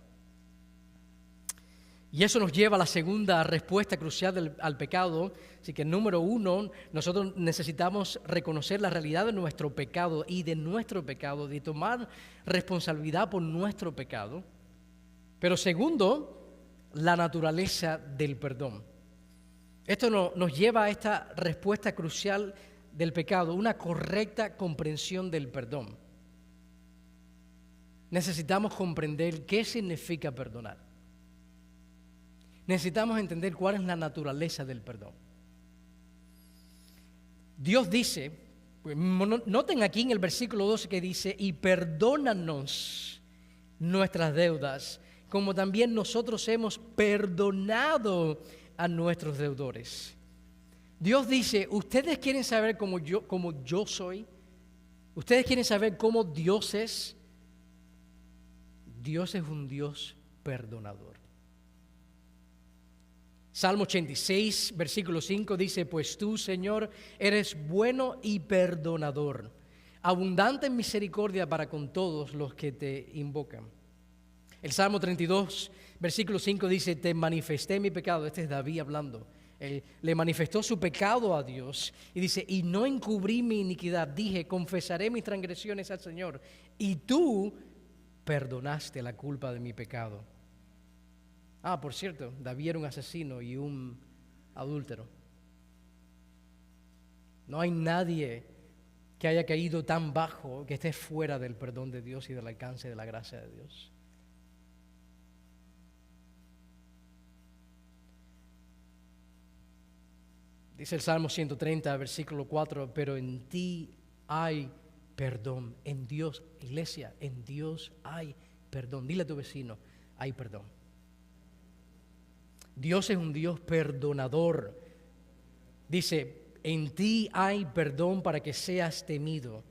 Y eso nos lleva a la segunda respuesta crucial al pecado. Así que número 1, nosotros necesitamos reconocer la realidad de nuestro pecado y de nuestro pecado, de tomar responsabilidad por nuestro pecado. Pero segundo, la naturaleza del perdón. Esto nos lleva a esta respuesta crucial del pecado, una correcta comprensión del perdón. Necesitamos comprender qué significa perdonar. Necesitamos entender cuál es la naturaleza del perdón. Dios dice, noten aquí en el versículo 12 que dice, y perdónanos nuestras deudas, como también nosotros hemos perdonado a nuestros deudores. Dios dice, ¿ustedes quieren saber cómo yo soy? ¿Ustedes quieren saber cómo Dios es? Dios es un Dios perdonador. Salmo 86, versículo 5 dice, pues tú, Señor, eres bueno y perdonador, abundante en misericordia para con todos los que te invocan. El Salmo 32, versículo 5 dice, te manifesté mi pecado. Este es David hablando. Él le manifestó su pecado a Dios y dice, y no encubrí mi iniquidad. Dije, confesaré mis transgresiones al Señor, y tú perdonaste la culpa de mi pecado. Por cierto, David era un asesino y un adúltero. No hay nadie que haya caído tan bajo que esté fuera del perdón de Dios y del alcance de la gracia de Dios. Dice el Salmo 130, versículo 4, pero en ti hay perdón. En Dios, iglesia, en Dios hay perdón. Dile a tu vecino, hay perdón. Dios es un Dios perdonador. Dice, en ti hay perdón para que seas temido.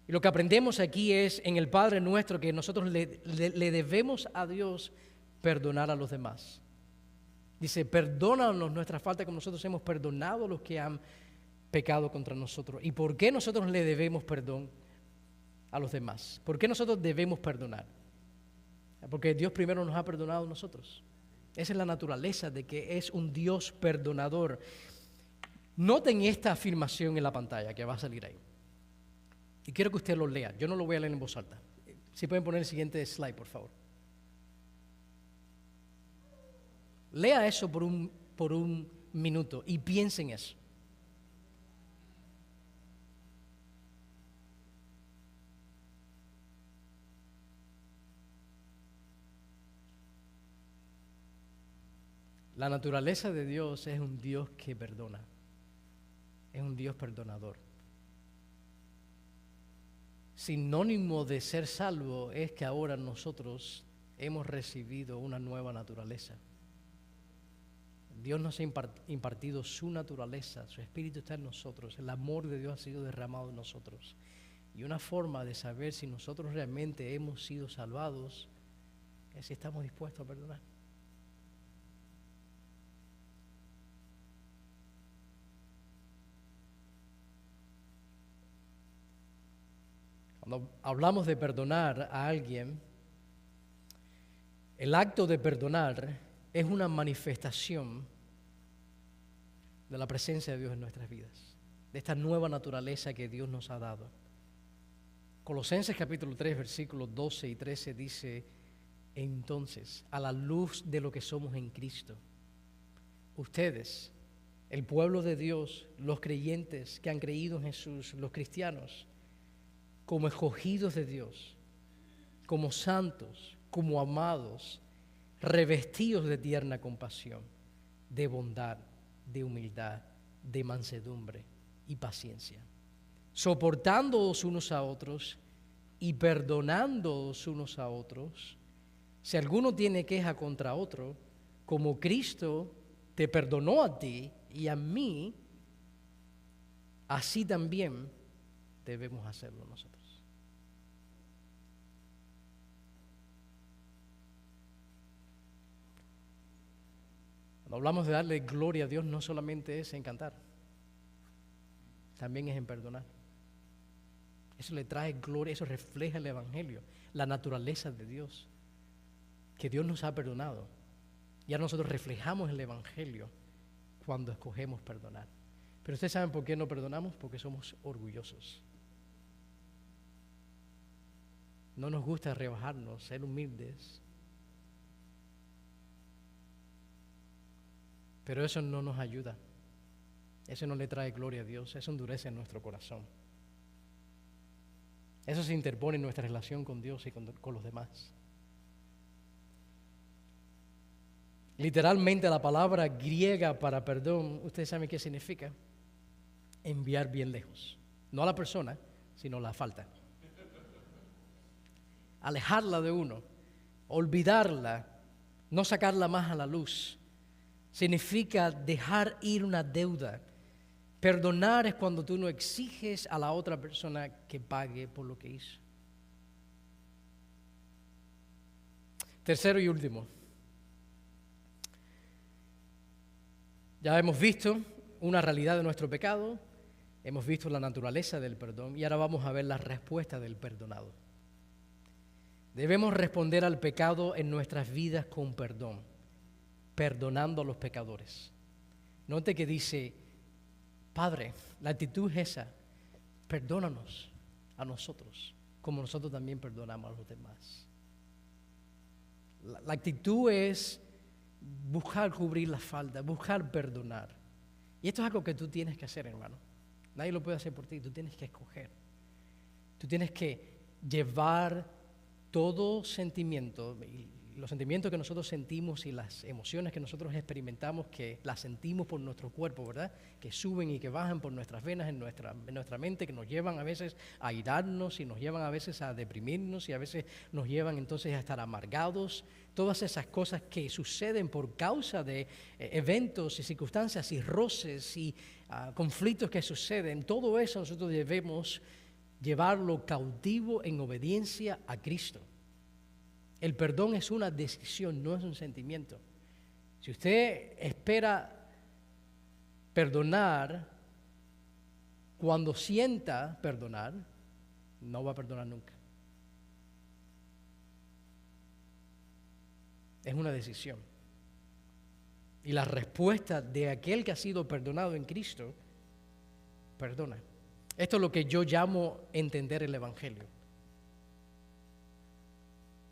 Y lo que aprendemos aquí es en el Padre Nuestro que nosotros le debemos a Dios perdonar a los demás. Dice, perdónanos nuestras faltas como nosotros hemos perdonado a los que han pecado contra nosotros. ¿Y por qué nosotros le debemos perdón a los demás? ¿Por qué nosotros debemos perdonar? Porque Dios primero nos ha perdonado a nosotros. Esa es la naturaleza de que es un Dios perdonador. Noten esta afirmación en la pantalla que va a salir ahí. Y quiero que usted lo lea. Yo no lo voy a leer en voz alta. Si pueden poner el siguiente slide, por favor. Lea eso por un minuto y piense en eso. La naturaleza de Dios es un Dios que perdona. Es un Dios perdonador. Sinónimo de ser salvo es que ahora nosotros hemos recibido una nueva naturaleza. Dios nos ha impartido su naturaleza, su Espíritu está en nosotros, el amor de Dios ha sido derramado en nosotros. Y una forma de saber si nosotros realmente hemos sido salvados es si estamos dispuestos a perdonar. Cuando hablamos de perdonar a alguien, el acto de perdonar es una manifestación de la presencia de Dios en nuestras vidas, de esta nueva naturaleza que Dios nos ha dado. Colosenses capítulo 3, versículos 12 y 13 dice, entonces, a la luz de lo que somos en Cristo, ustedes, el pueblo de Dios, los creyentes que han creído en Jesús, los cristianos, como escogidos de Dios, como santos, como amados, revestidos de tierna compasión, de bondad, de humildad, de mansedumbre y paciencia, soportándoos unos a otros y perdonándoos unos a otros. Si alguno tiene queja contra otro, como Cristo te perdonó a ti y a mí, así también debemos hacerlo nosotros. Cuando hablamos de darle gloria a Dios, no solamente es en cantar, también es en perdonar. Eso le trae gloria, eso refleja el Evangelio, la naturaleza de Dios, que Dios nos ha perdonado. Ya nosotros reflejamos el Evangelio cuando escogemos perdonar. Pero ustedes saben por qué no perdonamos, porque somos orgullosos. No nos gusta rebajarnos, ser humildes. Pero eso no nos ayuda. Eso no le trae gloria a Dios. Eso endurece nuestro corazón. Eso se interpone en nuestra relación con Dios y con los demás. Literalmente la palabra griega para perdón, ustedes saben qué significa. Enviar bien lejos. No a la persona, sino la falta. Alejarla de uno. Olvidarla. No sacarla más a la luz. Significa dejar ir una deuda. Perdonar es cuando tú no exiges a la otra persona que pague por lo que hizo. Tercero y último. Ya hemos visto una realidad de nuestro pecado, hemos visto la naturaleza del perdón y ahora vamos a ver la respuesta del perdonado. Debemos responder al pecado en nuestras vidas con perdón, perdonando a los pecadores. Note que dice, Padre, la actitud es esa, perdónanos a nosotros, como nosotros también perdonamos a los demás. La actitud es buscar cubrir la falta, buscar perdonar. Y esto es algo que tú tienes que hacer, hermano. Nadie lo puede hacer por ti, tú tienes que escoger. Tú tienes que llevar todo sentimiento, y los sentimientos que nosotros sentimos y las emociones que nosotros experimentamos, que las sentimos por nuestro cuerpo, ¿verdad? Que suben y que bajan por nuestras venas, en nuestra mente, que nos llevan a veces a irarnos y nos llevan a veces a deprimirnos y a veces nos llevan entonces a estar amargados. Todas esas cosas que suceden por causa de eventos y circunstancias y roces y conflictos que suceden, todo eso nosotros debemos llevarlo cautivo en obediencia a Cristo. El perdón es una decisión, no es un sentimiento. Si usted espera perdonar cuando sienta perdonar, no va a perdonar nunca. Es una decisión. Y la respuesta de aquel que ha sido perdonado en Cristo, perdona. Esto es lo que yo llamo entender el Evangelio.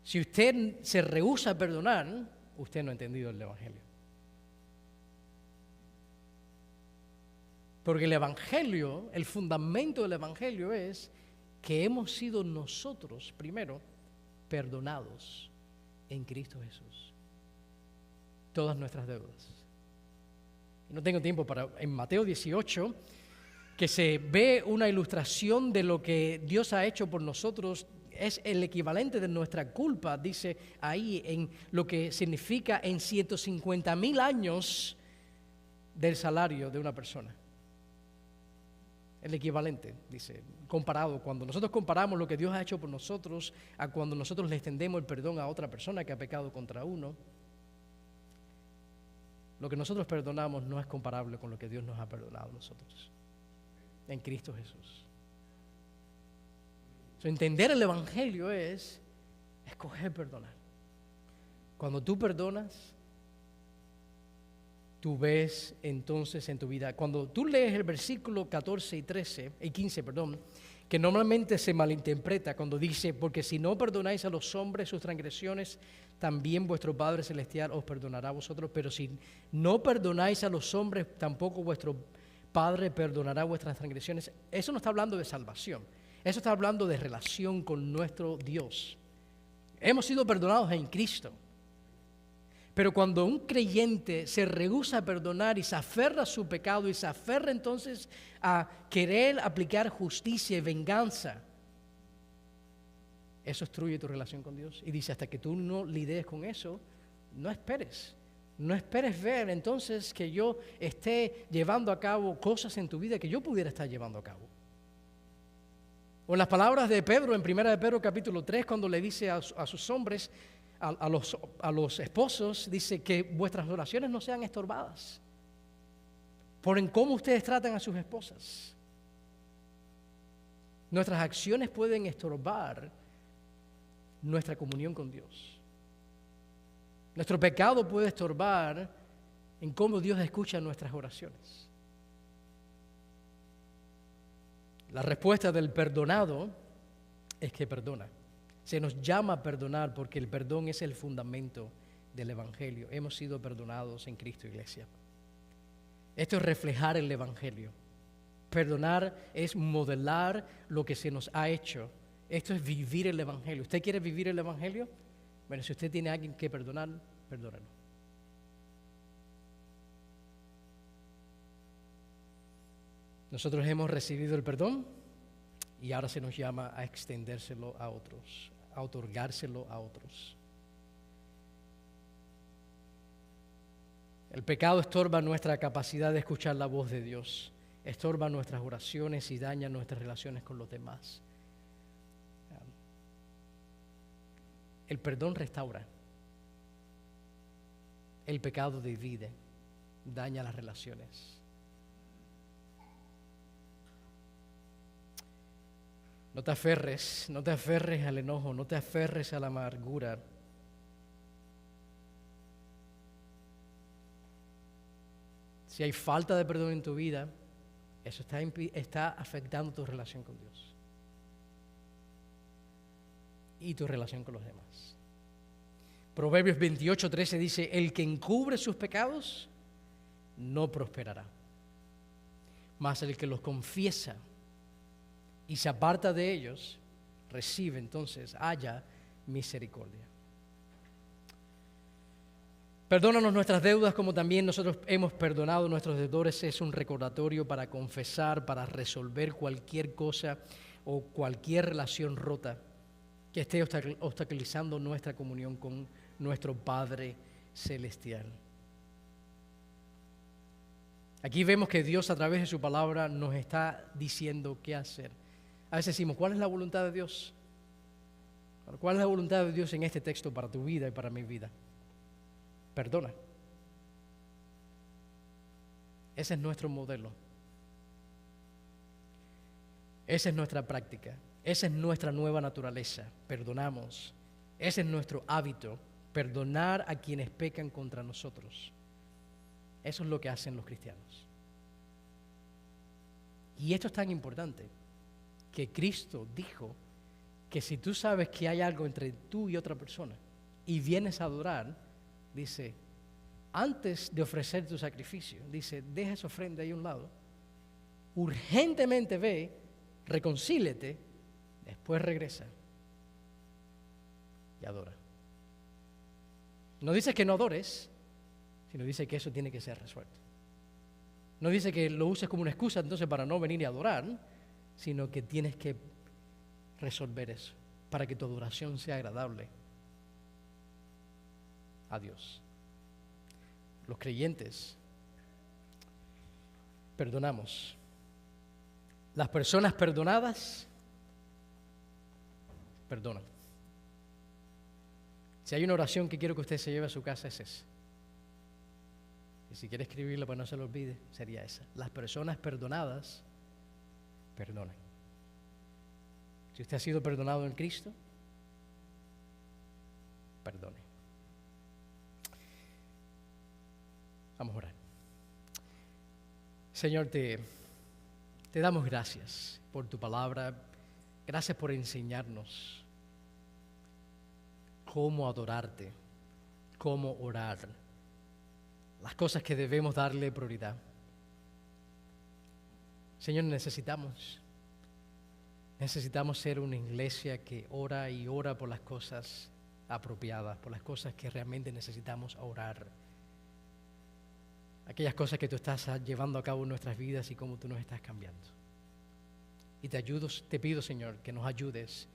Si usted se rehúsa a perdonar, usted no ha entendido el Evangelio. Porque el Evangelio, el fundamento del Evangelio es que hemos sido nosotros, primero, perdonados en Cristo Jesús. Todas nuestras deudas. No tengo tiempo para, en Mateo 18, que se ve una ilustración de lo que Dios ha hecho por nosotros. Es el equivalente de nuestra culpa, dice ahí, en lo que significa en 150,000 años del salario de una persona. El equivalente, dice, comparado. Cuando nosotros comparamos lo que Dios ha hecho por nosotros a cuando nosotros le extendemos el perdón a otra persona que ha pecado contra uno, lo que nosotros perdonamos no es comparable con lo que Dios nos ha perdonado a nosotros en Cristo Jesús. Entender el Evangelio es escoger perdonar. Cuando tú perdonas, tú ves entonces en tu vida, cuando tú lees el versículo 14 y 15, que normalmente se malinterpreta cuando dice, porque si no perdonáis a los hombres sus transgresiones, también vuestro Padre Celestial os perdonará a vosotros, pero si no perdonáis a los hombres, tampoco vuestro Padre perdonará vuestras transgresiones. Eso no está hablando de salvación. Eso está hablando de relación con nuestro Dios. Hemos sido perdonados en Cristo. Pero cuando un creyente se rehúsa a perdonar y se aferra a su pecado y se aferra entonces a querer aplicar justicia y venganza, eso destruye tu relación con Dios. Y dice, hasta que tú no lidies con eso, no esperes. No esperes ver entonces que yo esté llevando a cabo cosas en tu vida que yo pudiera estar llevando a cabo. O en las palabras de Pedro, en 1 de Pedro capítulo 3, cuando le dice a sus hombres, a los esposos, dice que vuestras oraciones no sean estorbadas por en cómo ustedes tratan a sus esposas. Nuestras acciones pueden estorbar nuestra comunión con Dios. Nuestro pecado puede estorbar en cómo Dios escucha nuestras oraciones. La respuesta del perdonado es que perdona. Se nos llama a perdonar porque el perdón es el fundamento del Evangelio. Hemos sido perdonados en Cristo, iglesia. Esto es reflejar el Evangelio. Perdonar es modelar lo que se nos ha hecho. Esto es vivir el Evangelio. ¿Usted quiere vivir el Evangelio? Bueno, si usted tiene a alguien que perdonar, perdónalo. Nosotros hemos recibido el perdón y ahora se nos llama a extendérselo a otros, a otorgárselo a otros. El pecado estorba nuestra capacidad de escuchar la voz de Dios, estorba nuestras oraciones y daña nuestras relaciones con los demás. El perdón restaura. El pecado divide, daña las relaciones. No te aferres al enojo, no te aferres a la amargura. Si hay falta de perdón en tu vida, eso está afectando tu relación con Dios y tu relación con los demás. Proverbios 28:13 dice: el que encubre sus pecados no prosperará, mas el que los confiesa y se aparta de ellos, recibe entonces, haya misericordia. Perdónanos nuestras deudas como también nosotros hemos perdonado a nuestros deudores. Es un recordatorio para confesar, para resolver cualquier cosa o cualquier relación rota que esté obstaculizando nuestra comunión con nuestro Padre Celestial. Aquí vemos que Dios a través de su palabra nos está diciendo qué hacer. A veces decimos, ¿cuál es la voluntad de Dios? ¿Cuál es la voluntad de Dios en este texto para tu vida y para mi vida? Perdona. Ese es nuestro modelo. Esa es nuestra práctica. Esa es nuestra nueva naturaleza. Perdonamos. Ese es nuestro hábito. Perdonar a quienes pecan contra nosotros. Eso es lo que hacen los cristianos. Y esto es tan importante que Cristo dijo que si tú sabes que hay algo entre tú y otra persona y vienes a adorar, dice, antes de ofrecer tu sacrificio, dice, deja esa ofrenda ahí a un lado, urgentemente ve, reconcíliate, después regresa y adora. No dice que no adores, sino dice que eso tiene que ser resuelto. No dice que lo uses como una excusa entonces para no venir y adorar, sino que tienes que resolver eso para que tu adoración sea agradable a Dios. Los creyentes perdonamos. Las personas perdonadas perdonan. Si hay una oración que quiero que usted se lleve a su casa, es esa. Y si quiere escribirla para no se lo olvide, sería esa. Las personas perdonadas perdonan. Si usted ha sido perdonado en Cristo, perdone. Vamos a orar. Señor, te damos gracias por tu palabra. Gracias por enseñarnos cómo adorarte, cómo orar, las cosas que debemos darle prioridad. Señor, necesitamos ser una iglesia que ora y ora por las cosas apropiadas, por las cosas que realmente necesitamos orar. Aquellas cosas que tú estás llevando a cabo en nuestras vidas y cómo tú nos estás cambiando. Y te pido, Señor, que nos ayudes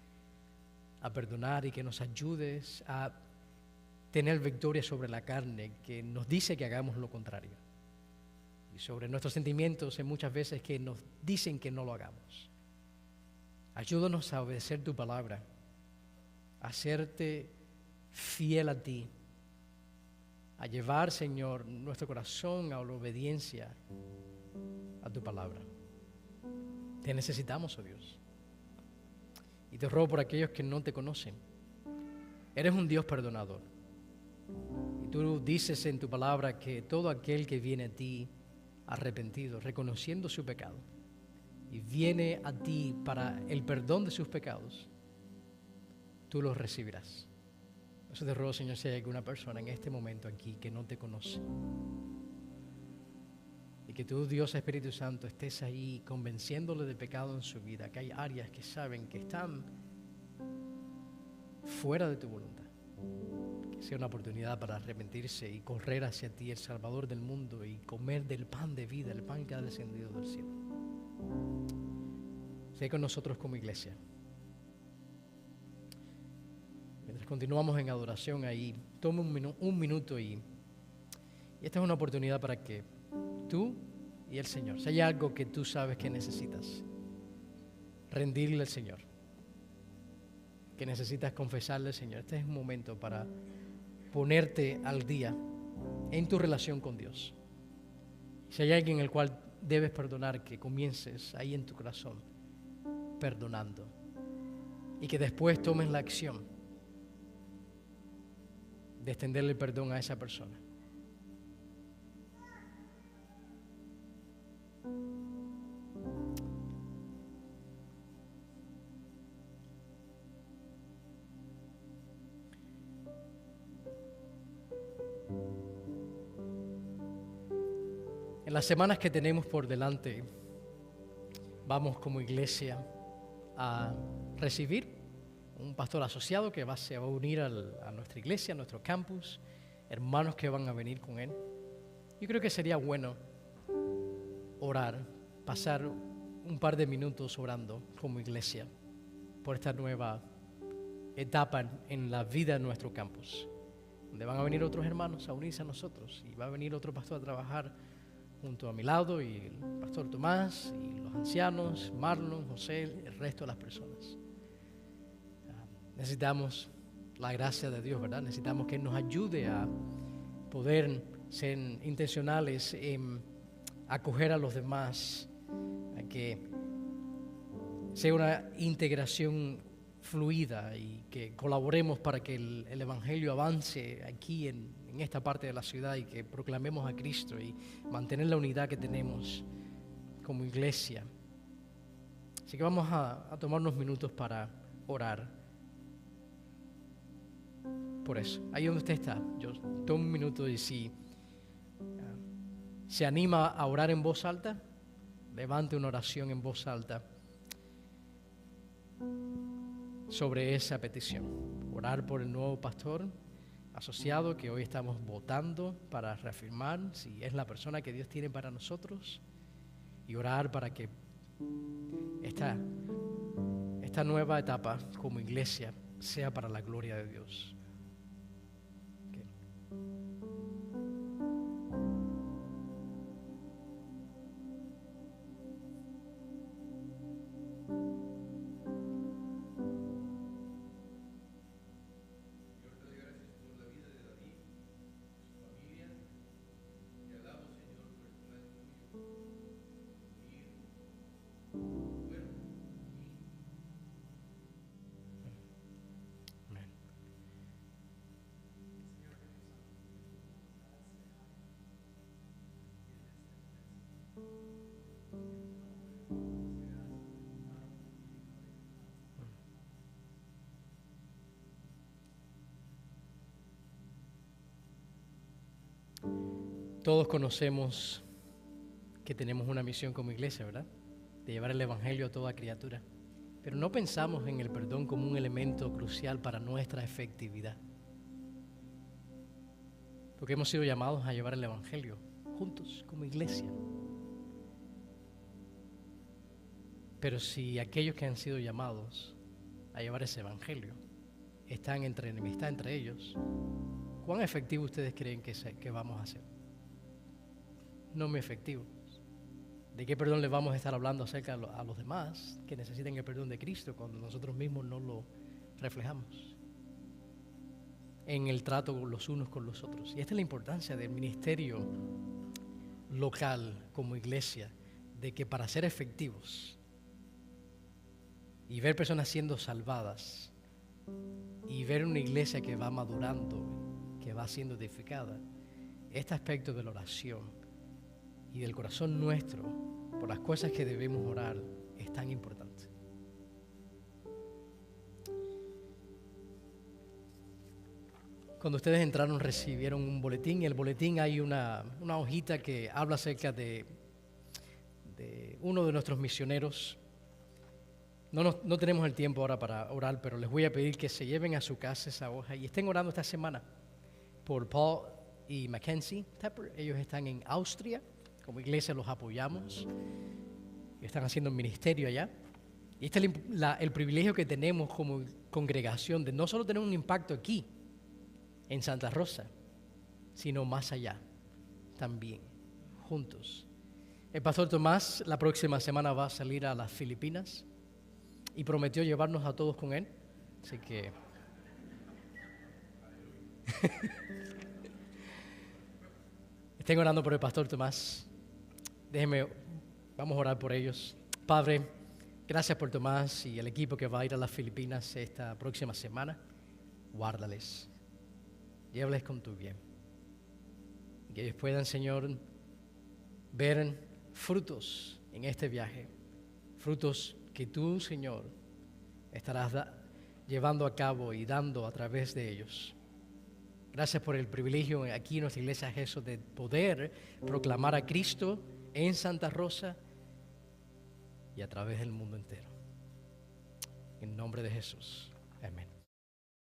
a perdonar y que nos ayudes a tener victoria sobre la carne que nos dice que hagamos lo contrario. Y sobre nuestros sentimientos muchas veces que nos dicen que no lo hagamos. Ayúdanos a obedecer tu palabra, a serte fiel a ti, a llevar, Señor, nuestro corazón a la obediencia a tu palabra. Te necesitamos, oh Dios. Y te ruego por aquellos que no te conocen. Eres un Dios perdonador. Y tú dices en tu palabra que todo aquel que viene a ti arrepentido, reconociendo su pecado, y viene a ti para el perdón de sus pecados, tú los recibirás. Por eso te ruego, Señor, si hay alguna persona en este momento aquí que no te conoce, y que tú, Dios Espíritu Santo, estés ahí convenciéndole de pecado en su vida, que hay áreas que saben que están fuera de tu voluntad, que sea una oportunidad para arrepentirse y correr hacia ti, el Salvador del mundo, y comer del pan de vida, el pan que ha descendido del cielo. Sé con nosotros como iglesia. Mientras continuamos en adoración ahí, tome un minuto y esta es una oportunidad para que tú y el Señor, si hay algo que tú sabes que necesitas, rendirle al Señor, que necesitas confesarle al Señor, este es un momento para ponerte al día en tu relación con Dios. Si hay alguien en el cual debes perdonar, que comiences ahí en tu corazón perdonando y que después tomes la acción de extenderle el perdón a esa persona. En las semanas que tenemos por delante, vamos como iglesia a recibir un pastor asociado que se va a unir a nuestra iglesia, a nuestro campus, hermanos que van a venir con él. Yo creo que sería bueno orar, pasar un par de minutos orando como iglesia por esta nueva etapa en la vida de nuestro campus, donde van a venir otros hermanos a unirse a nosotros y va a venir otro pastor a trabajar junto a mi lado, y el pastor Tomás y los ancianos, Marlon, José, el resto de las personas. Necesitamos la gracia de Dios, ¿verdad? Necesitamos que Él nos ayude a poder ser intencionales en acoger a los demás, a que sea una integración fluida y que colaboremos para que el Evangelio avance aquí en esta parte de la ciudad y que proclamemos a Cristo y mantener la unidad que tenemos como iglesia. Así que vamos a tomar unos minutos para orar por eso. Ahí donde usted está, yo tomo un minuto y si se anima a orar en voz alta, levante una oración en voz alta sobre esa petición. Orar por el nuevo pastor asociado que hoy estamos votando para reafirmar si es la persona que Dios tiene para nosotros, y orar para que esta nueva etapa como iglesia sea para la gloria de Dios. Todos conocemos que tenemos una misión como iglesia, ¿verdad? De llevar el Evangelio a toda criatura. Pero no pensamos en el perdón como un elemento crucial para nuestra efectividad. Porque hemos sido llamados a llevar el Evangelio juntos como iglesia. Pero si aquellos que han sido llamados a llevar ese Evangelio están en enemistad entre ellos, ¿cuán efectivo ustedes creen que vamos a ser? No muy efectivo. ¿De qué perdón le vamos a estar hablando acerca a los demás que necesiten el perdón de Cristo cuando nosotros mismos no lo reflejamos en el trato los unos con los otros? Y esta es la importancia del ministerio local como iglesia, de que para ser efectivos y ver personas siendo salvadas y ver una iglesia que va madurando, que va siendo edificada, este aspecto de la oración y del corazón nuestro por las cosas que debemos orar es tan importante. Cuando ustedes entraron recibieron un boletín, y en el boletín hay una hojita que habla acerca de uno de nuestros misioneros. No tenemos el tiempo ahora para orar, pero les voy a pedir que se lleven a su casa esa hoja y estén orando esta semana por Paul y Mackenzie Tepper. Ellos están en Austria. Como iglesia los apoyamos y están haciendo un ministerio allá. Y este es el privilegio que tenemos como congregación de no solo tener un impacto aquí, en Santa Rosa, sino más allá, también, juntos. El pastor Tomás la próxima semana va a salir a las Filipinas y prometió llevarnos a todos con él. Así que Estén orando por el pastor Tomás. Vamos a orar por ellos. Padre, gracias por Tomás y el equipo que va a ir a las Filipinas esta próxima semana. Guárdales. Llévales con tu bien. Que ellos puedan, Señor, ver frutos en este viaje. Frutos que tú, Señor, estarás llevando a cabo y dando a través de ellos. Gracias por el privilegio aquí en nuestra iglesia Jesús de poder proclamar a Cristo en Santa Rosa y a través del mundo entero. En nombre de Jesús. Amén.